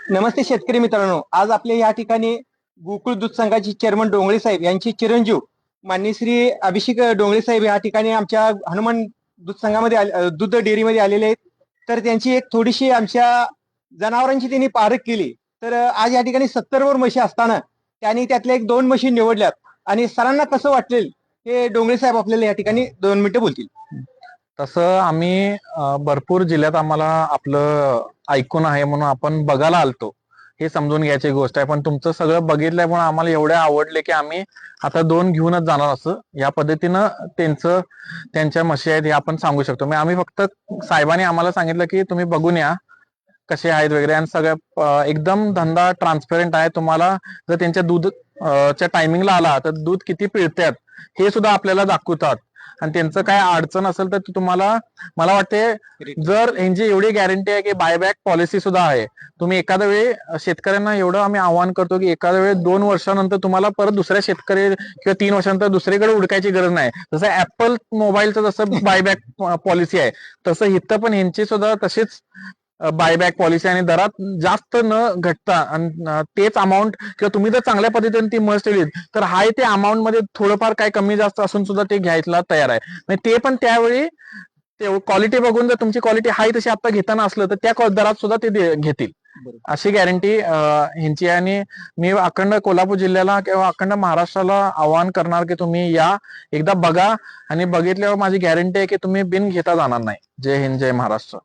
नमस्ते शेतकरी मित्रांनो, आज आपल्या या ठिकाणी गोकुळ दूध संघाचे चेअरमन डोंगळे साहेब यांचे चिरंजीव माननीय श्री अभिषेक डोंगळे साहेब या ठिकाणी आमच्या हनुमान दूध संघामध्ये दूध डेअरीमध्ये आलेले आहेत. तर त्यांची एक थोडीशी आमच्या जनावरांची त्यांनी पारख केली. तर आज या ठिकाणी 70 वर म्हशी असताना त्यांनी त्यातल्या एक 2 म्हशी निवडल्यात आणि सरांना कसं वाटेल हे डोंगळे साहेब आपल्याला या ठिकाणी 2 मिनिटं बोलतील. तसं आम्ही भरपूर जिल्ह्यात आम्हाला आपलं ऐकून आहे म्हणून आपण बघायला आलतो, हे समजून घ्यायची गोष्ट आहे. पण तुमचं सगळं बघितल्यामुळे आम्हाला एवढे आवडले की आम्ही आता 2 घेऊनच जाणार, असं या पद्धतीनं त्यांच्या म्हशी आहेत हे आपण सांगू शकतो. म्हणजे आम्ही फक्त साहेबांनी आम्हाला सांगितलं की तुम्ही बघून या कसे आहेत वगैरे, आणि सगळं एकदम धंदा ट्रान्सपेरंट आहे. तुम्हाला जर त्यांच्या दूध च्या टायमिंगला आला तर दूध किती पिळतात हे सुद्धा आपल्याला दाखवतात, आणि त्यांचं काय अडचण असेल तर तुम्हाला, मला वाटते जर यांची एवढी गॅरंटी आहे की बायबॅक पॉलिसी सुद्धा आहे. तुम्ही एखाद्या वेळी शेतकऱ्यांना एवढं आम्ही आवाहन करतो की एखाद्या वेळी 2 वर्षानंतर तुम्हाला परत दुसऱ्या शेतकरी किंवा 3 वर्षानंतर दुसरीकडे हुडकायची गरज नाही. जसं ऍपल मोबाईलचं जसं बायबॅक पॉलिसी आहे, तसं इथं पण यांची सुद्धा तशीच बायबॅक पॉलिसी, आणि दरात जास्त न घटता आणि तेच अमाऊंट किंवा तुम्ही जर चांगल्या पद्धतीने ती म्हस ठेवली तर हाय ते अमाऊंट मध्ये थोडंफार काय कमी जास्त असून सुद्धा ते घ्यायला तयार आहे. ते पण त्यावेळी ते क्वालिटी बघून जर तुमची क्वालिटी हाय तशी आता घेताना असलं तर त्या दरात सुद्धा ते घेतील, अशी गॅरंटी ह्यांची आहे. आणि मी अखंड कोल्हापूर जिल्ह्याला किंवा अखंड महाराष्ट्राला आवाहन करणार की तुम्ही या एकदा बघा, आणि बघितल्यावर माझी गॅरंटी आहे की तुम्ही बिन घेता जाणार नाही. जय हिंद, जय महाराष्ट्र.